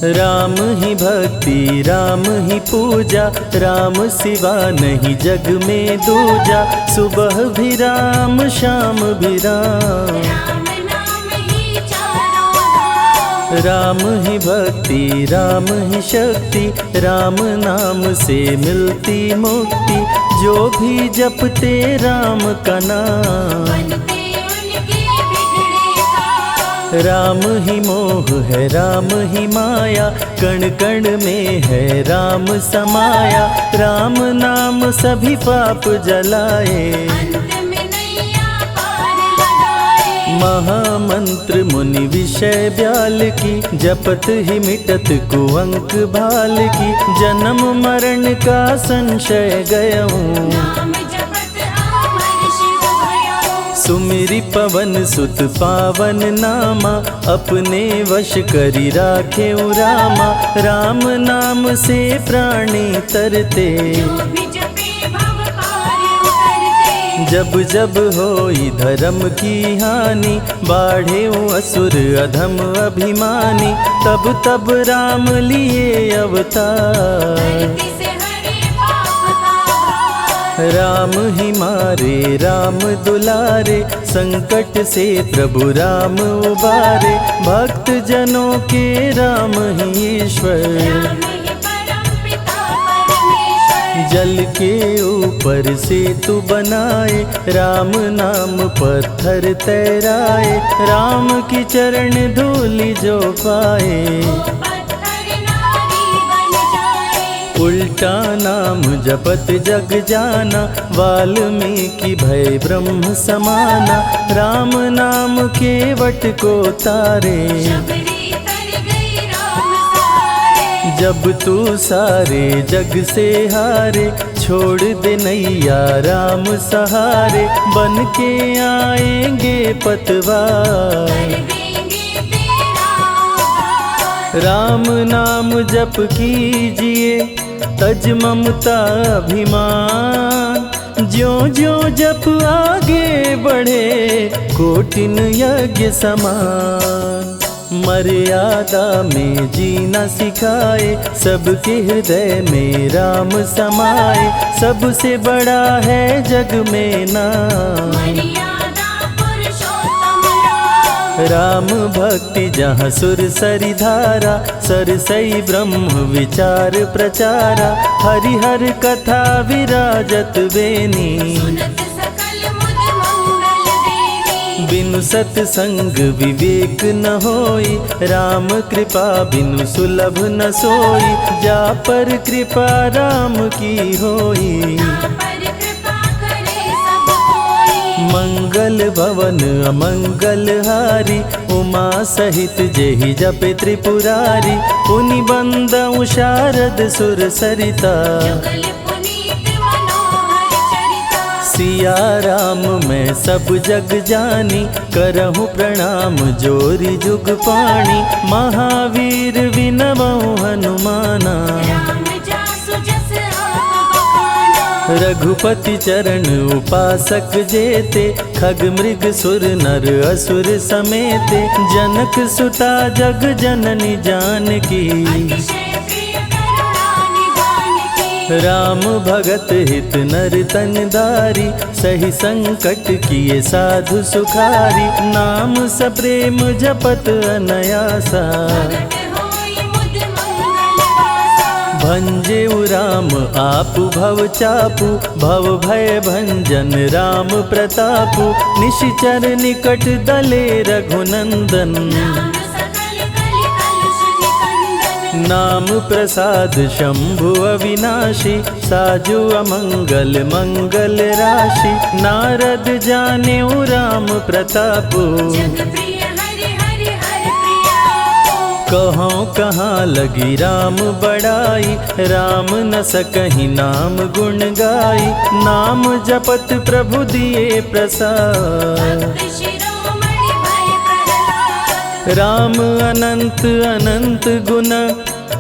राम ही भक्ति राम ही पूजा, राम सिवा नहीं जग में दूजा। सुबह भी राम शाम भी राम, राम ही भक्ति राम ही शक्ति, राम नाम से मिलती मुक्ति। जो भी जपते राम का नाम, राम ही मोह है राम ही माया, कण कण में है राम समाया। राम नाम सभी पाप जलाए, महामंत्र मुनि विषय ब्याल की, जपत ही मिटत कुअंक भाल की। जन्म मरण का संशय गयऊं, सुमिरि पवन सुत पावन नामा। अपने वश करी राखे रामा, राम नाम से प्राणी तरते। जब जब होई धर्म की हानि, बाढ़े असुर अधम अभिमानी। तब तब राम लिए अवतार, राम ही मारे राम दुलारे। संकट से प्रभु राम उबारे, भक्त जनों के राम ही ईश्वर। जल के ऊपर सेतु बनाए, राम नाम पत्थर तैराए। राम की चरण धूलि जो पाए, उल्टा नाम जपत जग जाना। वाल्मीकि भय ब्रह्म समाना, राम नाम के वट को तारे। जब तू सारे जग से हारे, छोड़ दे नैया राम सहारे। बन के आएंगे पतवार, राम नाम जप कीजिए तज ममता अभिमान। ज्यों ज्यों जप आगे बढ़े, कोटिन यज्ञ समान। मर्यादा में जीना सिखाए, सबके हृदय में राम समाए। सबसे बड़ा है जग में नाम, राम भक्ति जहाँ सुर सरि धारा। सरसई ब्रह्म विचार प्रचारा, हरिहर कथा विराजत बेनी। बिनु सत्संग विवेक न होई, राम कृपा बिनु सुलभ न सोई। जा पर कृपा राम की होई, मंगल भवन अमंगल हारी। उमा सहित जेहि जपे त्रिपुरारी, पुनि बंदउ शारद सुर सरिता। सिया राम मैं सब जग जानी, करहूँ प्रणाम जोरी जुग पाणी। महावीर विनवऊँ हनुमाना, रघुपति चरण उपासक जेते। खग मृग सुर नर असुर समेते, जनक सुता जग जननी जानकी। राम भगत हित नर तन दारी, सही संकट किए साधु सुखारी। नाम सप्रेम जपत अनयासा, भंजेउ राम आपु भव चापु। भव भय भंजन राम प्रतापु, निशिचर निकट दले रघुनंदन। नाम प्रसाद शंभु अविनाशी, साजु अमंगल मंगल राशि। नारद जानेउ राम प्रतापु, कहाँ कहाँ लगी राम बड़ाई। राम न सकहि नाम गुण गाई, नाम जपत प्रभु दिए प्रसाद। राम अनंत अनंत गुण,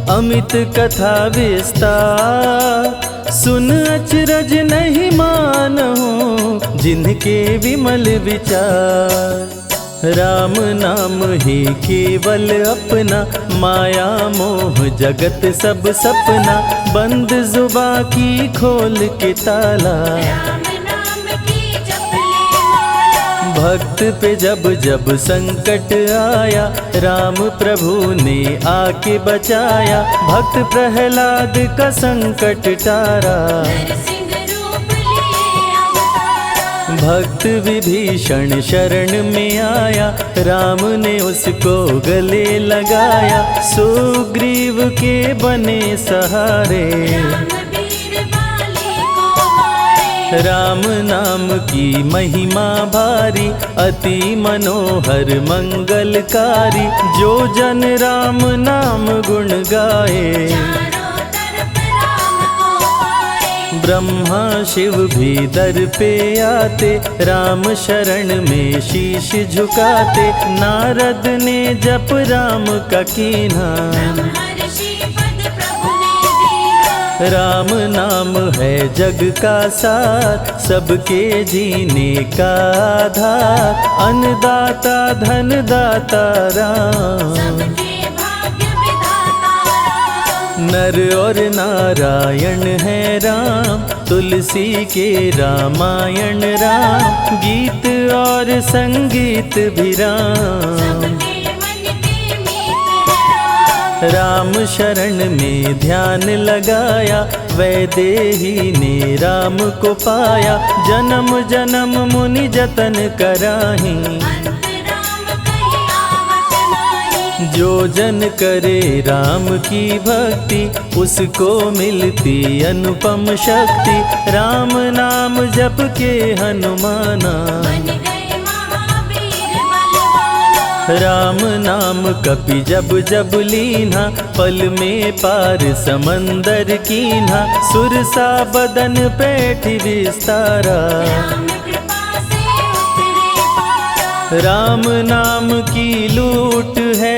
अमित कथा विस्तार। सुन अचरज नहीं मानहु, जिनके विमल विचार। राम नाम ही केवल अपना, माया मोह जगत सब सपना, बंद जुबा की खोल के ताला, राम नाम की जप ले माला। भक्त पे जब जब संकट आया, राम प्रभु ने आके बचाया, भक्त प्रहलाद का संकट टारा, नरसिंह रूप लिए अवतारा। भक्त विभीषण शरण में आया, राम ने उसको गले लगाया, सुग्रीव के बने सहारे, राम वीर बाली को मारे। राम नाम की महिमा भारी, अति मनोहर मंगलकारी, जो जन राम नाम गुण गाए, चारों तरफ राम को पाए। ब्रह्मा शिव भी दर पे आते, राम शरण में शीश झुकाते, नारद ने जप राम का कीन्हा, ब्रह्मर्षि पद प्रभु ने दीना। राम नाम है जग का सार, सबके जीने का आधार, अन्नदाता धनदाता राम, सबके भाग्य विधाता राम। नर और नारायण है राम, तुलसी के रामायण राम, गीत और संगीत भी राम, सबके मन के मीत है राम। राम शरण में ध्यान लगाया, वैदेही ने राम को पाया, जन्म जन्म मुनि जतन कराही, अंत राम कहीं आवत नाही। जो जन करे राम की भक्ति, उसको मिलती अनुपम शक्ति, राम नाम जप के हनुमाना, बन गए महावीर बलवाना। राम नाम कपि जब जब लीन्हा, पल में पार समंदर कीन्हा, सुरसा बदन पैठ विस्तारा, राम कृपा से उतरे पारा। राम नाम की लूट है,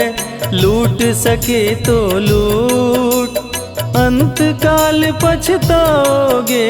लूट सके तो लूट, अंत काल पछताओगे,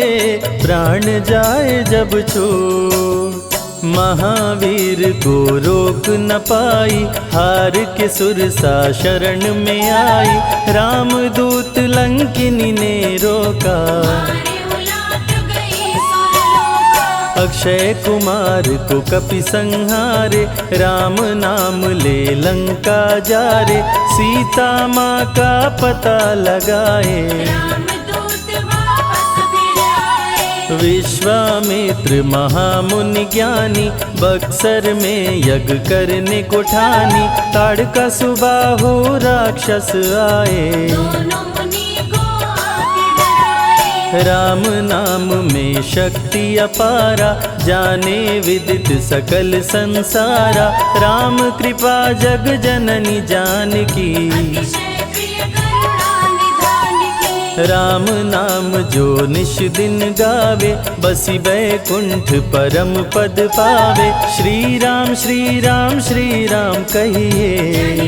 प्राण जाए जब छूट, महावीर को रोक न पाई, हार के सुरसा शरण में आई, रामदूत लंकिनी ने रोका, मारे उलाट गई सुरलोका। अक्षय कुमार को कपि संहारे, राम नाम ले लंका जारे, सीता माँ का पता लगाए, रामदूत वापस फिर आए। विश्वामित्र महामुनि ज्ञानी, बक्सर में यज्ञ करने को ठानी, ताड़का सुबाहु राक्षस आए, दोनों मुनि को आके डराए। राम नाम में शक्ति अपारा, जाने विदित सकल संसारा, राम कृपा जग जननी जानकी, अतिशय प्रिय करुणा निधान की। राम नाम जो निश दिन गावे, बसी बैकुंठ परम पद पावे, श्री राम श्री राम श्री राम जानि कहिए,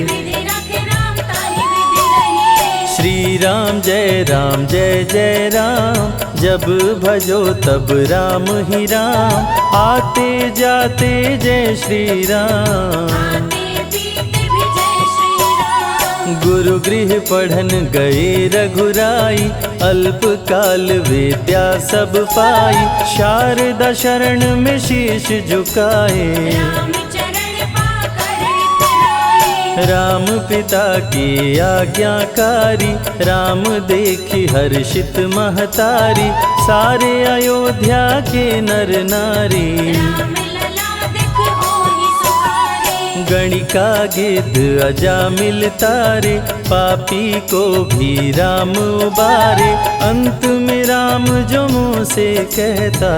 विधि रखे राम ताहि विधि रहिए। श्री राम जय जय राम, जब भजो तब राम ही राम, आते जाते जय श्री राम, आते पीते भी जय श्री राम। गुरु गृह पढ़न गए रघुराई, अल्प काल विद्या सब पाई, शारदा शरण में शीश झुकाए, राम चरण पाकर इतराए। राम पिता की आज्ञाकारी, राम देखी हर्षित महतारी, सारे अयोध्या के नर नारी, राम लला दिख होहि सुखारे। गणिका गिद्ध अजामिल तारे, पापी को भी राम उबारे, अंत में राम जो मुँह से कहता,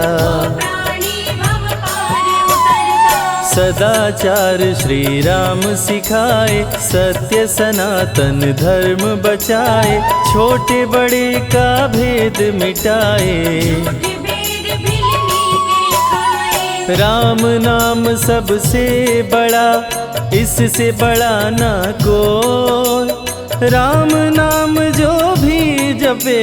प्राणी भव पार उतरता। सदाचार श्री राम सिखाए, सत्य सनातन धर्म बचाए, छोटे बड़े का भेद मिटाए, झूठ भेद भिलनी के खाए। राम नाम सबसे बड़ा, इससे बड़ा ना कोई, राम नाम जो भी जपे,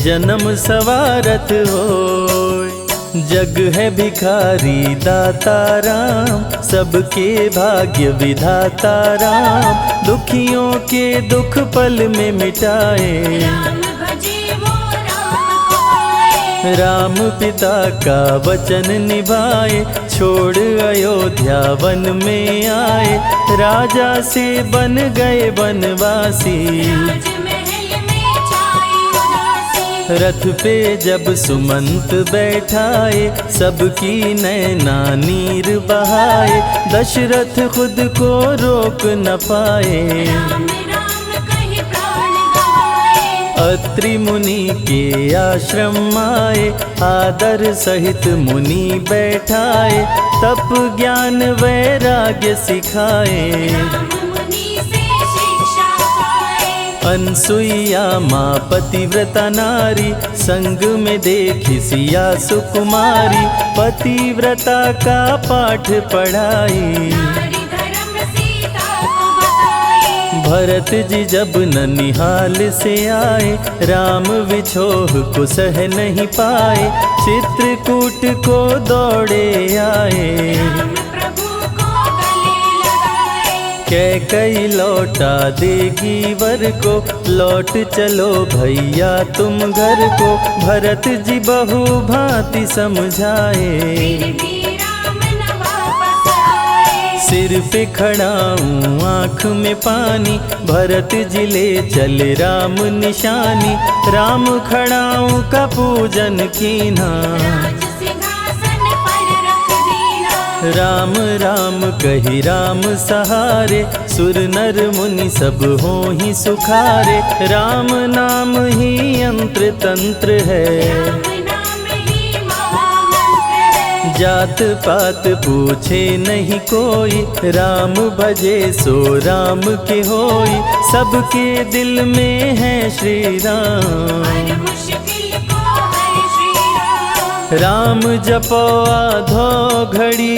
जन्म सवारत होय, जग है भिखारी दाता राम, सबके भाग्य विधाता राम, दुखियों के दुख पल में मिटाए। राम भजे वो राम को पाए। राम पिता का वचन निभाए, छोड़ अयोध्या वन में आए, राजा से बन गए वनवासी। राजमहल में छाई उदासी। रथ पे जब सुमंत बैठाए, सबकी नैना नीर बहाए, दशरथ खुद को रोक न पाए। राम राम कहि प्राण गवाए। अत्रि मुनि के आश्रम आए, आदर सहित मुनि बैठाए, तप ज्ञान वैराग्य सिखाए। राम मुनि से शिक्षा पाए। अनसुईया माँ पतिव्रता नारी, संग में देखी सिया सुकुमारी, पतिव्रता का पाठ पढ़ाई। नारी धर्म सीता को बताए। भरत जी जब ननिहाल से आए, राम विछोह को सह नहीं पाए, चित्रकूट को दौड़े आए। राम प्रभु को गले लगाए। कैकई लौटा देगी वर को, लौट चलो भैया तुम घर को, भरत जी बहु भांति समझाए। फिर भी राम न वापस आए। सिर पे खड़ाऊं आँख में पानी, भरत जी ले चले राम निशानी, राम खड़ाऊं का पूजन कीना। राज सिंहासन पर रख दीना। राम राम कही राम सहारे, सुर नर मुनि सब हो ही सुखारे, राम नाम ही यंत्र तंत्र है। राम नाम ही महामंत्र है। जात पात पूछे नहीं कोई, राम भजे सो राम के होई, सबके दिल में है श्री राम। हर मुश्किल को हर श्री राम। राम जपो आधो घड़ी,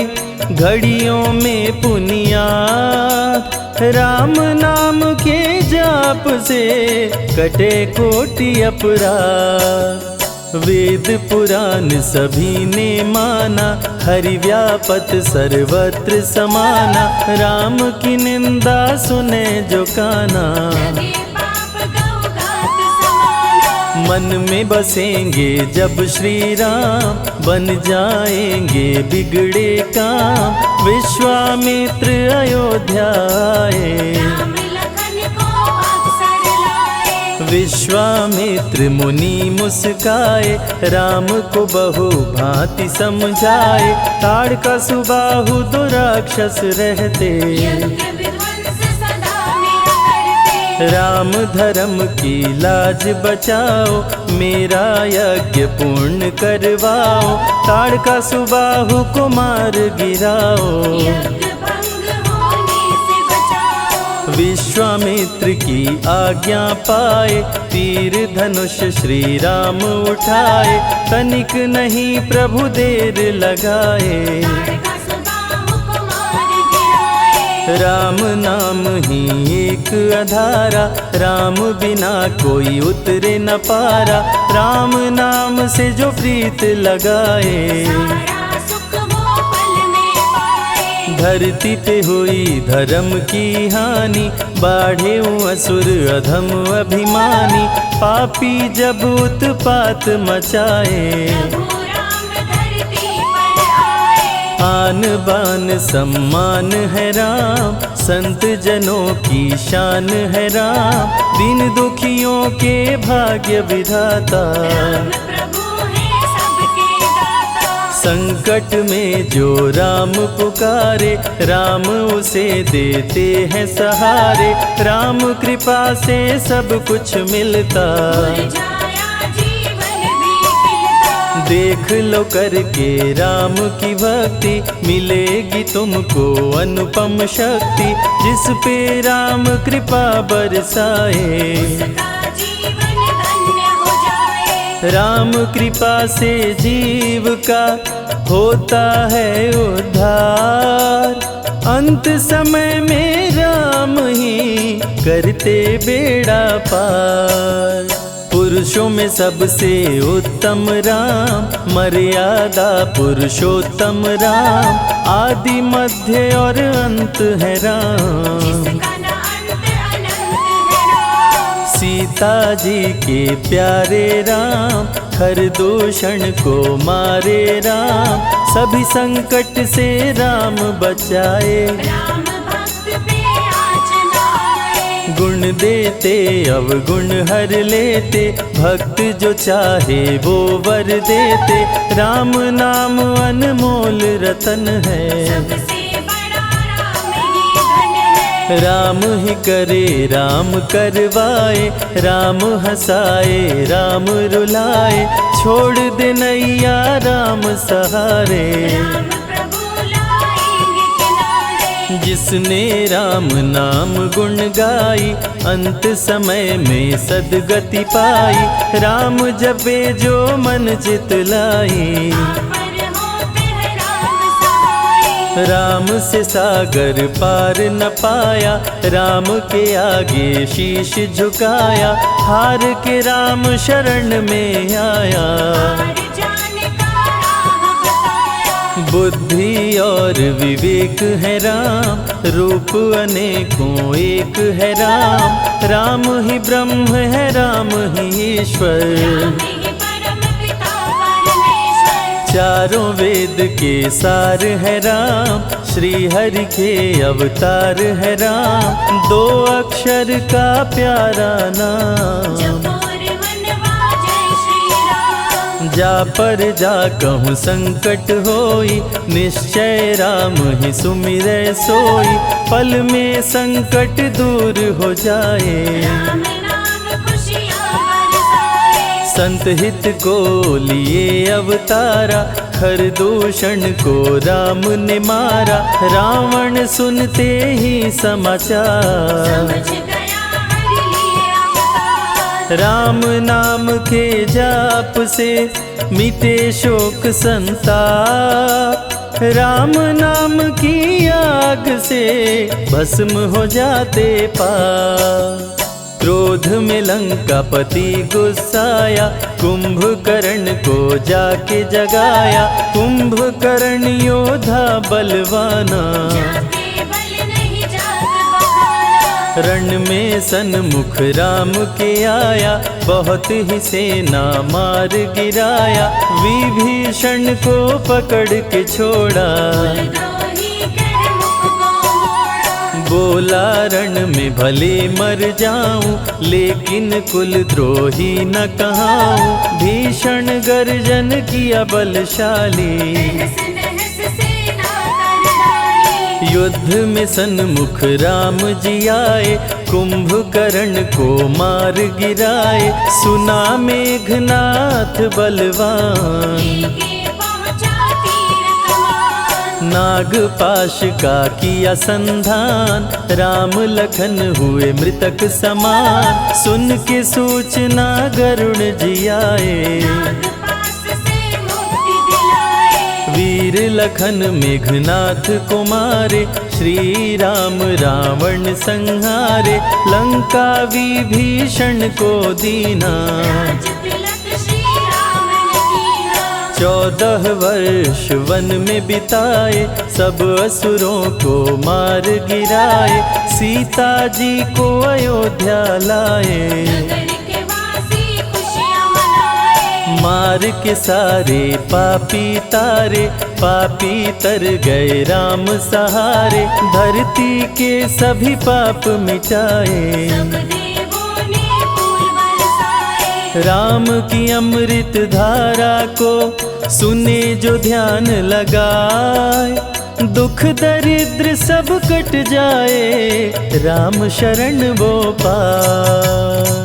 घड़ियों में पुनियात, राम नाम के जाप से कटे कोटि अपराध। वेद पुराण सभी ने माना, हरि व्यापत सर्वत्र समाना, राम की निंदा सुने जो काना। लगे पाप गौ घात समाना। मन में बसेंगे जब श्री राम, बन जाएंगे बिगड़े काम, विश्वामित्र अयोध्या आए। राम लखन को अवसर लाए। विश्वामित्र मुनि मुस्काए, राम को बहु भांति समझाए, ताड़का सुबाहु दो राक्षस रहते, यज्ञ विध्वंस सदा मेरा करते। राम धर्म की लाज बचाओ, मेरा यज्ञ पूर्ण करवाओ, ताड़का सुबाहु को मार गिराओ। यज्ञ भंग होने से बचाओ। विश्वामित्र की आज्ञा पाए, तीर धनुष श्री राम उठाए, तनिक नहीं प्रभु देर लगाए। ताड़का सुबाहु को मार गिराए। राम नाम ही एक आधारा, राम बिना कोई उतरे न पारा, राम नाम से जो प्रीत लगाए। सारा सुख वो पल में पाए। धरती पे हुई धर्म की हानि, बाढ़े असुर अधम अभिमानी, पापी जब उत्पात मचाए। प्रभु राम धरती पर आए। आन बान सम्मान है राम, संत जनों की शान है राम, दीन दुखियों के भाग्य विधाता। राम प्रभु है सबके दाता। संकट में जो राम पुकारे, राम उसे देते हैं सहारे, राम कृपा से सब कुछ मिलता। मुरझाया जीवन भी खिलता। देख लो करके राम की भक्ति, मिलेगी तुमको अनुपम शक्ति, जिस पे राम कृपा बरसाए। उसका जीवन धन्य हो जाए। राम कृपा से जीव का होता है उद्धार, अंत समय में राम ही करते बेड़ा पार। पुरुषों में सबसे उत्तम राम, मर्यादा पुरुषोत्तम राम, आदि मध्य और अंत है राम। जिसका न अंत अनंत है राम। सीता जी के प्यारे राम, हर दूषण को मारे राम, सभी संकट से राम बचाए। राम भक्त पे आँच न आए। गुण देते अवगुण हर लेते, भक्त जो चाहे वो वर देते। राम नाम अनमोल रतन है, सबसे बड़ा राम ही धन है। राम ही करे राम करवाए, राम हंसाए राम रुलाए, छोड़ दे नैया राम सहारे। राम प्रभु लाएंगे किनारे। जिसने राम नाम गुण गाई, अंत समय में सदगति पाई। राम जपे जो मन चित लाई, पर होते हैं राम सहाय। राम से सागर पार न पाया, राम के आगे शीश झुकाया। हार के राम शरण में आया, हार जाने का राह बताया। बुद्धि और विवेक है राम, रूप अनेकों एक है राम। राम ही ब्रह्म है राम ही ईश्वर, राम ही परम पिता परमेश्वर। चारों वेद के सार है राम, श्री हरि के अवतार है राम। दो अक्षर का प्यारा नाम, जपोर वनवा जय श्री राम। जा पर जा कहूँ संकट होई, निश्चय राम ही सुमिरै सोई। पल में संकट दूर हो जाए, राम नाम खुशियाँ बरसाए। संत हित को लिए अवतारा, हर दूषण को राम ने मारा। रावण सुनते ही समाचार, समझ गया हरि लिए अवतार। राम नाम के जाप से मिटे शोक संताप। राम नाम की आग से भस्म हो जाते पाप। क्रोध में लंकापति गुस्साया, कुंभकर्ण को जाके जगाया। कुंभकर्ण योद्धा बलवाना, जाके बल नहीं जाग बहाना। रण में सन्मुख राम के आया, बहुत ही सेना मार गिराया। विभीषण को पकड़ के छोड़ा, द्रोही कर मुख को मोड़ा। बोला रण में भले मर जाऊं, लेकिन कुल द्रोही न कहाऊं। भीषण गर्जन किया बलशाली, तहस नहस सेना कर डाली। युद्ध में सन्मुख राम जी आए, कुंभकर्ण को मार गिराए। सुना मेघनाथ बलवान, लेके पहुँचा तीर कमान। नागपाश का किया संधान, राम लखन हुए मृतक समान। सुन के सूचना गरुण जी आए, नागपाश से मुक्ति दिलाए। वीर लखन मेघनाथ को मारे। श्री राम रावण संहारे, लंका विभीषण को दीना। राज तिलक श्री राम ने कीना। 14 वर्ष वन में बिताए, सब असुरों को मार गिराए। सीता जी को अयोध्या लाए, नगर के वासी खुशियाँ मनाए। मार के सारे पापी तारे। पापी तर गए राम सहारे, धरती के सभी पाप मिटाए। सब देवों ने फूल बरसाए। राम की अमृत धारा को सुने जो ध्यान लगाए। दुख दरिद्र सब कट जाए, राम शरण वो पाए।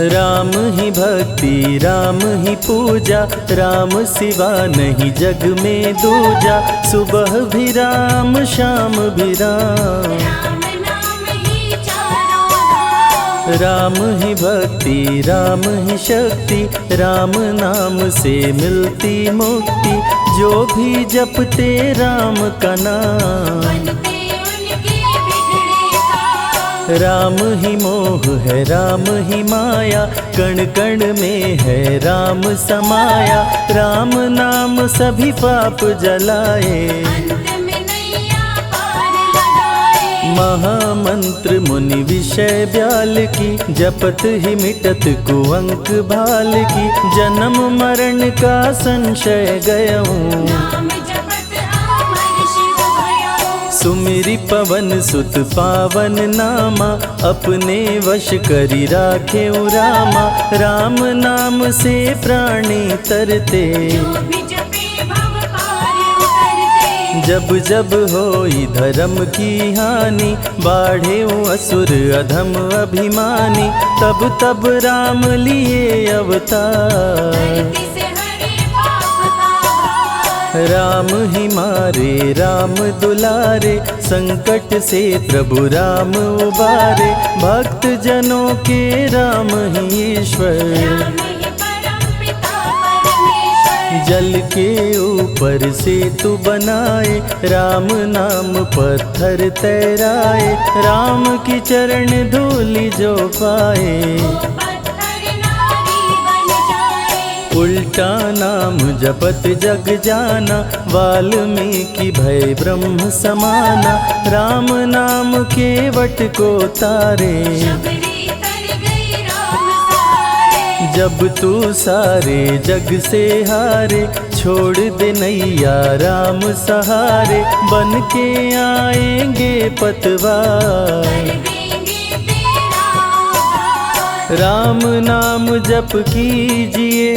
राम ही भक्ति राम ही पूजा, राम सिवा नहीं जग में दूजा। सुबह भी राम शाम भी राम, राम नाम ही चारों धाम। राम ही भक्ति राम ही शक्ति, राम नाम से मिलती मुक्ति। जो भी जपते राम का नाम, बनते उनके बिगड़े काम। राम ही मोह है राम ही माया, कण कण में है राम समाया। राम नाम सभी पाप जलाए, अंत में नैया पार लगाए। महामंत्र मुनि विषय ब्याल की, जपत ही मिटत कुअंक भाल की। जन्म मरण का संशय गयऊँ, नाम जपत अमर शिव भयऊ। सुमिरि पवन सुत पावन नामा, अपने वश करी राखे रामा। राम नाम से प्राणी तरते, जो भी जपे भव पार उतरते। जब जब होई धर्म की हानि, बाढ़े असुर अधम अभिमानी। तब तब राम लिए अवतार, धरती से हरे पाप का भार। राम ही मारे राम दुलारे, संकट से प्रभु राम उबारे। भक्त जनों के राम ही ईश्वर, राम ही परम पिता परमेश्वर। जल के ऊपर सेतु बनाए, राम नाम पत्थर तैराए। राम की चरण धूलि जो पाए, वो पत्थर नारी बन जाए। उल्टा नाम जपत जग जाना, वाल्मीकि भय ब्रह्म समाना। राम नाम के वट को तारे, शबरी तर गई राम सहारे। जब तू सारे जग से हारे, छोड़ दे नैया राम सहारे। बन के आएंगे पतवार, कर देंगे तेरा उद्धार। राम नाम जप कीजिए,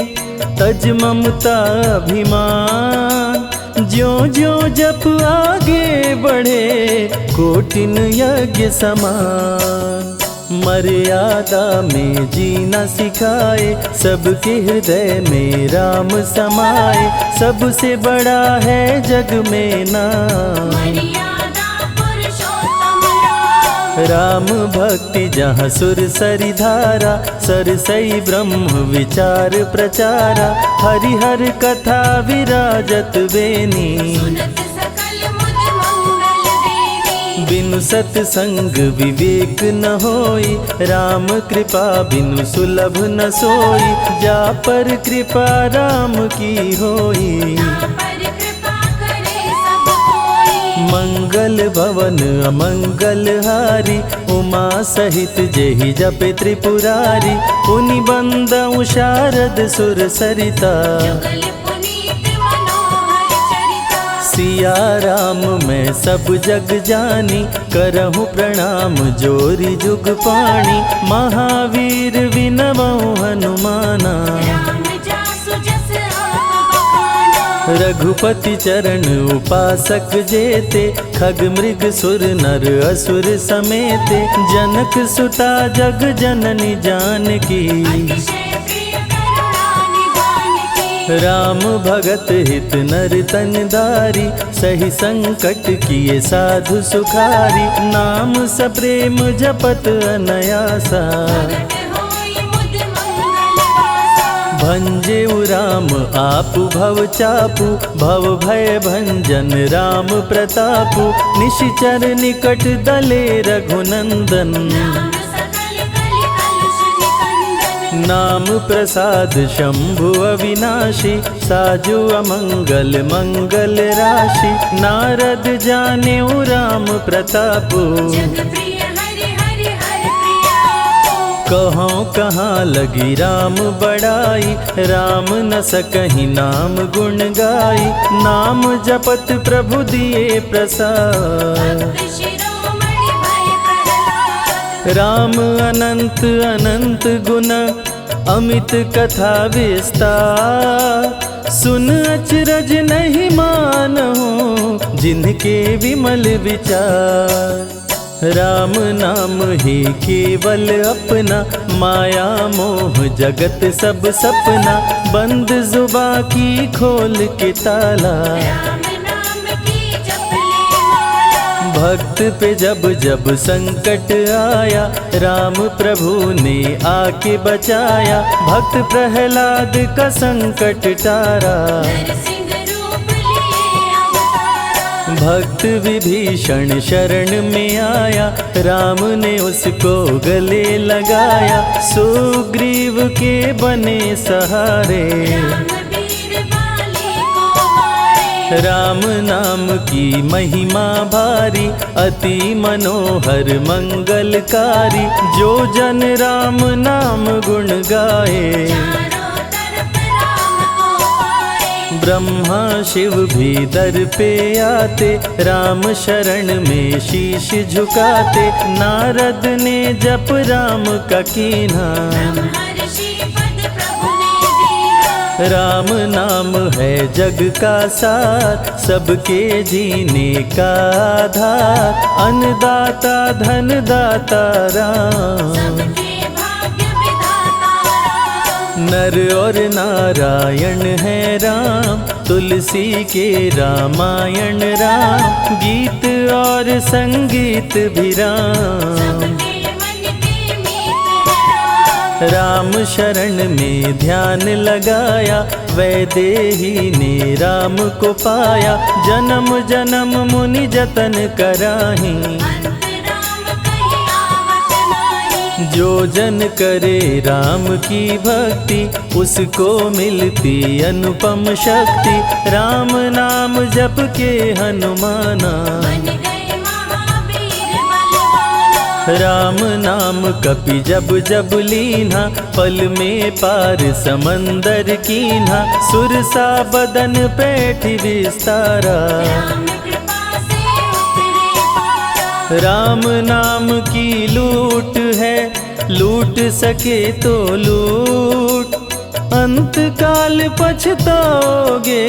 तज ममता अभिमान। ज्यों ज्यों जप आगे बढ़े, कोटिन यज्ञ समान। मर्यादा में जीना सिखाए, सबके हृदय में राम समाए। सबसे बड़ा है जग में नाम, मर्यादा पुरुषोत्तम राम। राम भक्ति जहाँ सुर सरि धारा, सरसई ब्रह्म विचार प्रचारा। हरिहर कथा विराजत बेनी, सुनत सकल मुद मंगल देनी। बिनु सत्संग विवेक न होई, राम कृपा बिनु सुलभ न सोई। जा पर कृपा राम की होई, ना पर कृपा करे सब कोई। मंगल भवन अमंगल हारी। उमा सहित जेहि जपे त्रिपुरारी, पुनि बंदउ शारद सुर सरिता। जुगल पुनीत मनोहर चरिता। सिया राम मैं सब जग जानी, करहु प्रणाम जोरी जुग पाणी। महावीर विनवउ हनुमाना, राम जासु जस आप बखाना। रघुपति चरण उपासक जेते। खग मृग सुर नर असुर समेते, जनक सुता जग जननी जानकी। अतिशय प्रिय करुणा निधान की। राम भगत हित नर तन दारी, सही संकट किए साधु सुखारी। नाम सप्रेम जपत अनयासा, प्रगट होई मुद मंगल वासा। भंजेउ राम आपु भव चापु, भव भय भंजन राम प्रतापु। निशिचर निकट दले रघुनंदन, नाम सकल कल कलुष निकंदन। नाम प्रसाद शंभु अविनाशी। साजु अमंगल मंगल राशि, नारद जानेउ राम प्रतापु। जग प्रिय हरि हरि हर प्रिया। कहाँ कहाँ लगी राम बड़ाई, राम न सकहि नाम गुण गाई। नाम जपत प्रभु दिए प्रसाद, भक्त शिरोमणि भय प्रहलाद। राम अनंत अनंत गुण, अमित कथा विस्तार। सुन अचरज नहीं मानहु, जिनके विमल विचार। राम नाम ही केवल अपना, माया मोह जगत सब सपना। बंद जुबा की खोल के ताला, राम नाम की जप ले माला। भक्त पे जब जब संकट आया, राम प्रभु ने आके बचाया। भक्त प्रहलाद का संकट टारा, नरसिंह रूप लिए अवतारा। भक्त विभीषण शरण में आया, राम ने उसको गले लगाया। सुग्रीव के बने सहारे, राम वीर बाली को मारे। राम नाम की महिमा भारी, अति मनोहर मंगलकारी। जो जन राम नाम गुण गाए, चारों तरफ राम को पाए। ब्रह्मा शिव भी दर पे आते, राम शरण में शीश झुकाते। नारद ने जप राम का कीन्हा, ब्रह्मर्षि पद प्रभु ने दीना। राम नाम है जग का सार, सबके जीने का आधार। अन्नदाता धनदाता राम, सबके भाग्य विधाता राम। नर और नारायण है राम, तुलसी के रामायण राम। गीत और संगीत भी राम, सबके मन के मीत है राम। राम शरण में ध्यान लगाया, वैदेही ने राम को पाया। जन्म जन्म मुनि जतन कराही, अंत राम कहीं आवत नाही। जो जन करे राम की भक्ति, उसको मिलती अनुपम शक्ति। राम नाम जप के हनुमाना, बन गए महावीर बलवाना। राम नाम कपि जब जब लीन्हा, पल में पार समंदर कीन्हा। सुरसा बदन पैठी विस्तारा, राम कृपा से उतरे पारा। राम नाम की लूट है, लूट सके तो लूट। अंत काल पछताओगे,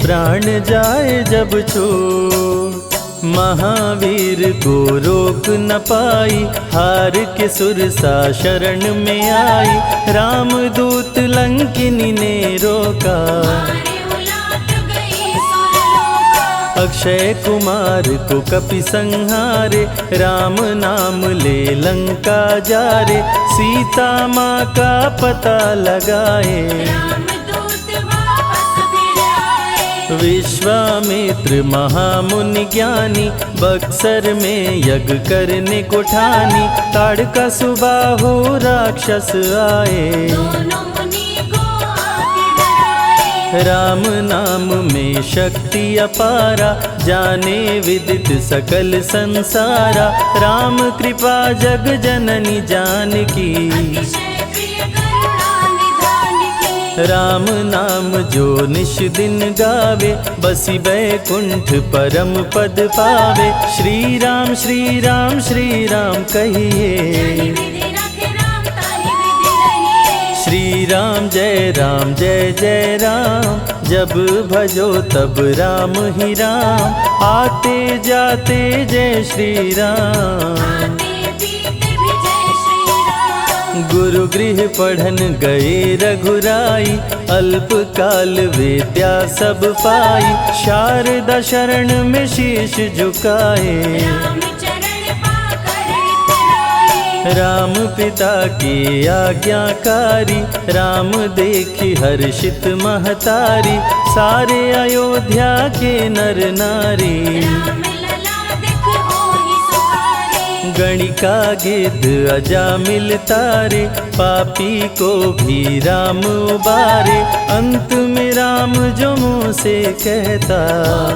प्राण जाए जब छूट। महावीर को रोक न पाई, हार के सुरसा शरण में आई। रामदूत लंकिनी ने रोका, मारे उलाट गई सुरलोका। अक्षय कुमार को कपि संहारे। राम नाम ले लंका जारे, सीता माँ का पता लगाए। रामदूत वापस फिर आए। विश्वामित्र महामुनि ज्ञानी, बक्सर में यज्ञ करने को ठानी। ताड़का सुबाहु राक्षस आए, दोनों मुनि को आके डराए। राम नाम में शक्ति अपारा, जाने विदित सकल संसारा। राम कृपा जग जननी जानकी, अतिशय प्रिय करुणा निधान की। राम नाम जो निश दिन गावे, बसी बैकुंठ परम पद पावे। श्री राम श्री राम श्री राम कहिए, जाहि विधि रखे राम ताहि विधि रहिए। श्री राम जय जय राम। जब भजो तब राम ही राम, आते जाते जय श्री राम। आते पीते भी जय श्री राम। गुरु गृह पढ़न गए रघुराई, अल्प काल विद्या सब पाई। शारदा शरण में शीश झुकाए, राम चरण पाकर इतराए। राम पिता की आज्ञाकारी। राम देखी हर्षित महतारी, सारे अयोध्या के नर नारी। राम लला दिख होहि सुखारे। गणिका गिद्ध अजामिल तारे, पापी को भी राम उबारे। अंत में राम जो मुँह से कहता,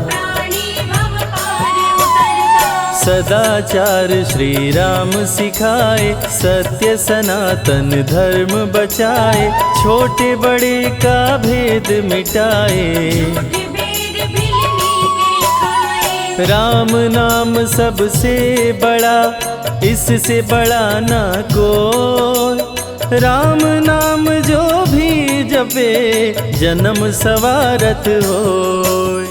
प्राणी भव पार उतरता। सदाचार श्री राम सिखाए। सत्य सनातन धर्म बचाए, छोटे बड़े का भेद मिटाए। झूठ भेद भिलनी के खाए। राम नाम सबसे बड़ा, इससे बड़ा ना कोई। राम नाम जो भी जपे, जन्म सवारत होय।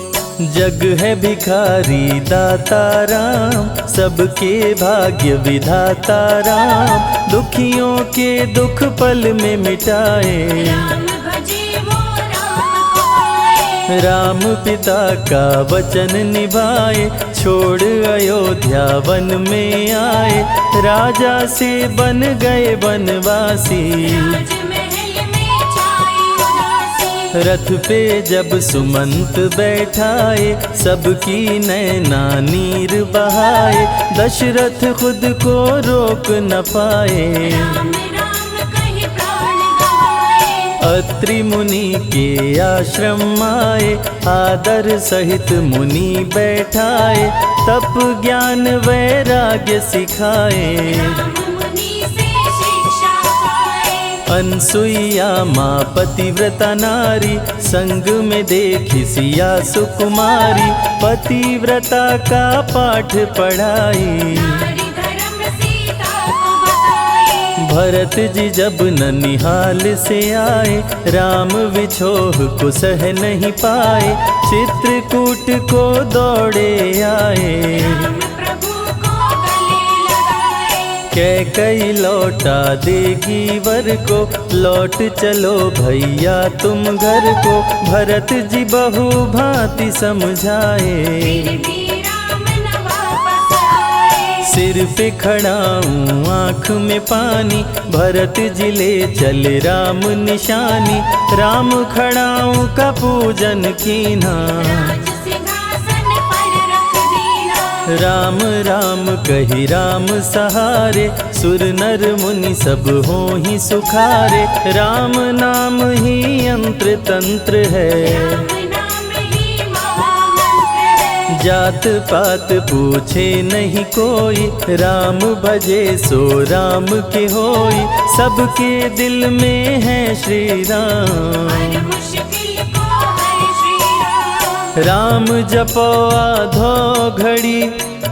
जग है भिखारी दाता राम, सबके भाग्य विधाता राम। दुखियों के दुख पल में मिटाए, राम भजे वो राम को पाए। राम पिता का वचन निभाए, छोड़ अयोध्या वन में आए, राजा से बन गए वनवासी। राजमहल में छाई उदासी, रथ पे जब सुमंत बैठाए, सबकी नैना नीर बहाए, दशरथ खुद को रोक न पाए। राम राम कहि प्राण गवाए, अत्रि मुनि के आश्रम आए, आदर सहित मुनि बैठाए, तप ज्ञान वैराग्य सिखाए। राम मुनि से शिक्षा पाए, अनसुईया माँ पतिव्रता नारी, संग में देखी सिया सुकुमारी, पतिव्रता का पाठ पढ़ाई। नारी धर्म सीता को बताए, भरत जी जब ननिहाल से आए, राम विछोह को सह नहीं पाए, चित्रकूट को दौड़े आए। राम प्रभु को गले लगाए, कैकई लौटा देगी वर को, लौट चलो भैया तुम घर को, भरत जी बहु भांति समझाए। फिर भी राम न वापस आए, सिर पे खड़ाऊं आँख में पानी, भरत जी ले चले राम निशानी, राम खड़ाऊं का पूजन कीना। राज सिंहासन पर रख दीना, राम राम कही राम सहारे, सुर नर मुनि सब होहि सुखारे, राम नाम ही यंत्र तंत्र है। राम नाम ही महामंत्र है, जात पात पूछे नहीं कोई, राम भजे सो राम के होई, सबके दिल में है श्री राम। हर मुश्किल को हर श्री राम, राम जपो आधो घड़ी,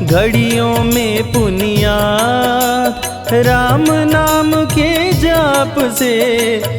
घड़ियों में पुनियात, राम नाम के जाप से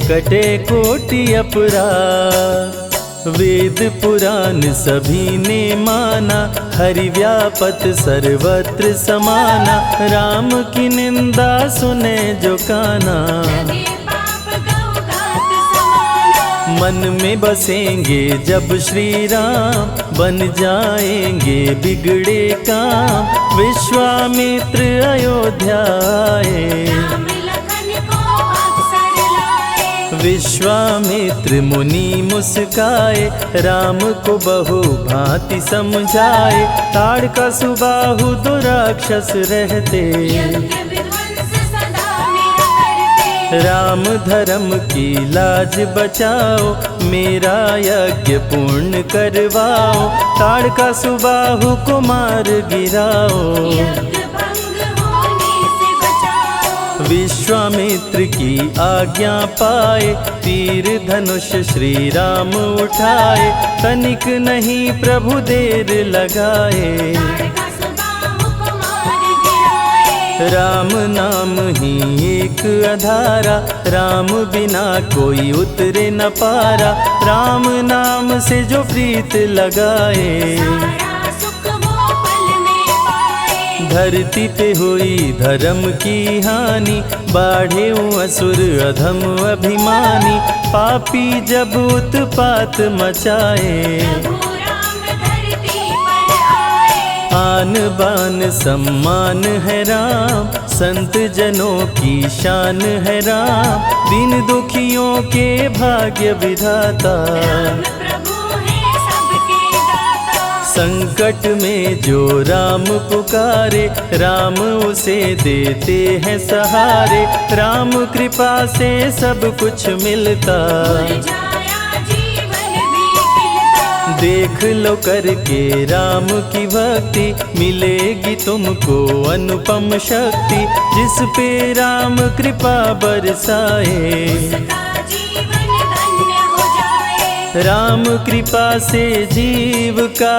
कटे कोटि अपराध। वेद पुराण सभी ने माना, हरि व्यापत सर्वत्र समाना, राम की निंदा सुने जो काना। लगे पाप गौ घात समाना, मन में बसेंगे जब श्री राम, बन जाएंगे बिगड़े काम, विश्वामित्र अयोध्या आए। राम लखन को अवसर लाए, विश्वामित्र मुनि मुस्काए, राम को बहु भांति समझाए, ताड़का सुबाहु दो राक्षस रहते, यज्ञ विध्वंस सदा मेरा करते। राम धर्म की लाज बचाओ, मेरा यज्ञ पूर्ण करवाओ, ताड़का सुबाहु को मार गिराओ। यज्ञ भंग होने से बचाओ, विश्वामित्र की आज्ञा पाए, तीर धनुष श्री राम उठाए, तनिक नहीं प्रभु देर लगाए। ताड़का सुबाहु को मार गिराए, राम नाम ही एक अधारा, राम बिना कोई उतरे न पारा, राम नाम से जो प्रीत लगाए। सारा सुख वो पल में पाए, धरती पे हुई धर्म की हानि, बाढ़े असुर अधम अभिमानी, पापी जब उत्पात मचाए। प्रभु राम धरती पर आए, आन बान सम्मान है राम, संत जनों की शान है राम, दीन दुखियों के भाग्य विधाता। राम प्रभु है सबके दाता, संकट में जो राम पुकारे, राम उसे देते हैं सहारे, राम कृपा से सब कुछ मिलता। मुरझाया जीवन भी खिलता, देख लो करके राम की भक्ति, मिलेगी तुमको अनुपम शक्ति, जिस पे राम कृपा बरसाए। उसका जीवन धन्य हो जाए, राम कृपा से जीव का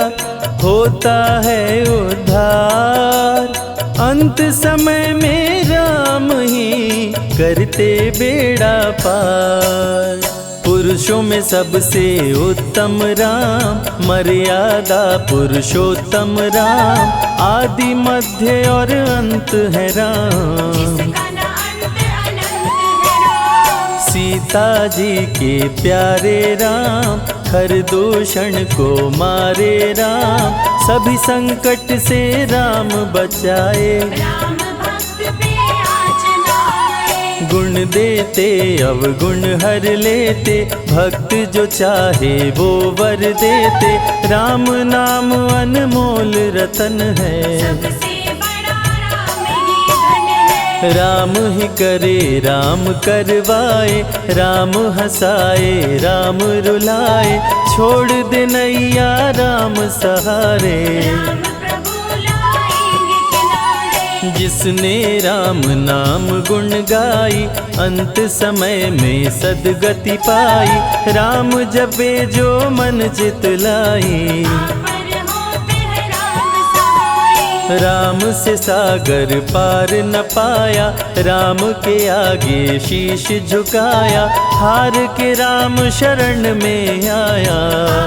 होता है उद्धार, अंत समय में राम ही करते बेड़ा पार। पुरुषों में सबसे उत्तम राम, मर्यादा पुरुषोत्तम राम, आदि मध्य और अंत है राम। जिसका न अंत अनंत है राम, सीता जी के प्यारे राम, खरदूषण को मारे राम, सभी संकट से राम बचाए। राम भक्त पे आँच लाए। गुण देते अवगुण हर लेते, भक्त जो चाहे वो वर देते। राम नाम अनमोल रतन है, सबसे बड़ा राम ही धन है। राम ही करे राम करवाए, राम हंसाए राम रुलाए। छोड़ दे नैया राम सहारे, राम प्रभु लाएंगे किनारे। जिसने राम नाम गुण गाई, अंत समय में सदगति पाई। राम जपे जो मन चित लाई, पर होते हैं राम सहाय। राम से सागर पार न पाया, राम के आगे शीश झुकाया। हार के राम शरण में आया,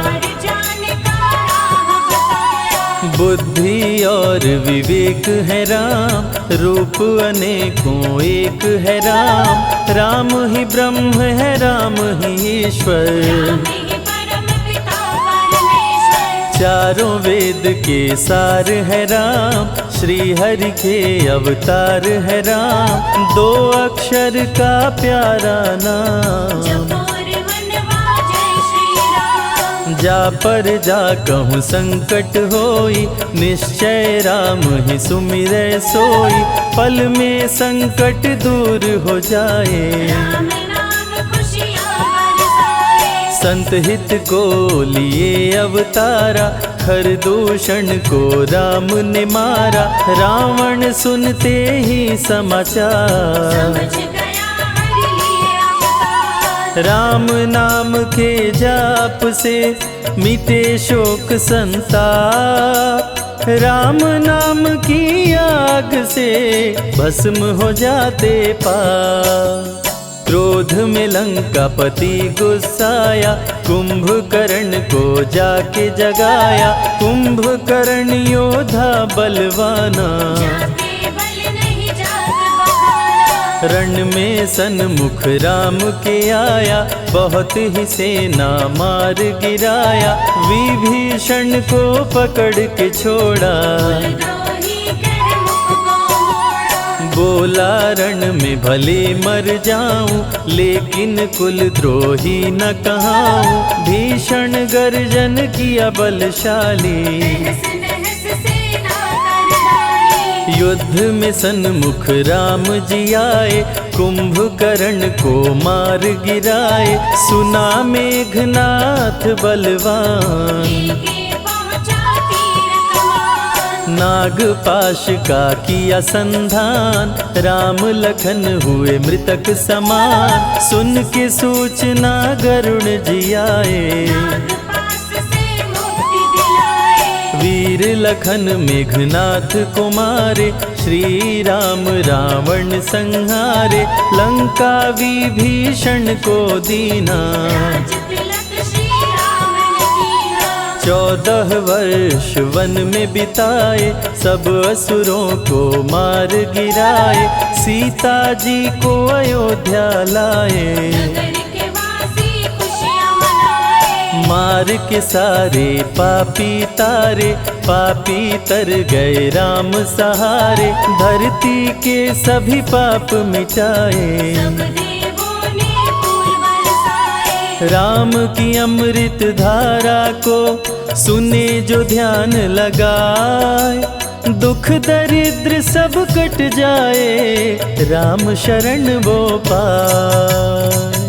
हार जाने का राह बताया। बुद्धि और विवेक है राम, रूप अनेकों एक है राम। राम ही ब्रह्म है राम ही ईश्वर, राम ही परम पिता परमेश्वर। चारों वेद के सार है राम, श्री हरि के अवतार है राम। दो अक्षर का प्यारा नाम, जपोर वनवा जय श्री राम। जा पर जा कहूँ संकट होई, निश्चय राम ही सुमिरै सोई। पल में संकट दूर हो जाए, राम नाम खुशियाँ बरसाए। संत हित को लिए अवतारा, खरदूषण को राम ने मारा। रावण सुनते ही समाचार, समझ गया हरि लिए अवतार। राम नाम के जाप से मिटे शोक संताप। राम नाम की आग से भस्म हो जाते पाप। क्रोध में लंकापति गुस्साया, कुंभकर्ण को जाके जगाया। कुंभकर्ण योद्धा बलवाना, जाके बल नहीं जाग बहाना। रण में सन्मुख राम के आया, बहुत ही सेना मार गिराया। विभीषण को पकड़ के छोड़ा, द्रोही कर मुख को मोड़ा। बोला रण में भले मर जाऊं, लेकिन कुल द्रोही न कहाऊं। भीषण गर्जन किया बलशाली, तहस नहस सेना कर डाली। युद्ध में सन्मुख राम जी आए, कुंभकर्ण को मार गिराए। सुना मेघनाथ बलवान, लेके पहुँचा तीर कमान। नागपाश का किया संधान। राम लखन हुए मृतक समान, सुन के सूचना गरुण जी आए। नागपाश से मुक्ति दिलाए। वीर लखन मेघनाथ को मारे, श्री राम रावण संहारे। लंका विभीषण को दीना, राज तिलक श्री राम ने कीना। 14 वर्ष वन में बिताए, सब असुरों को मार गिराए। सीता जी को अयोध्या लाए, नगर के वासी खुशियाँ मनाए। मार के सारे पापी तारे। पापी तर गए राम सहारे, धरती के सभी पाप मिटाए। सब देवों ने फूल बरसाए। राम की अमृत धारा को सुने जो ध्यान लगाए। दुख दरिद्र सब कट जाए, राम शरण वो पाए।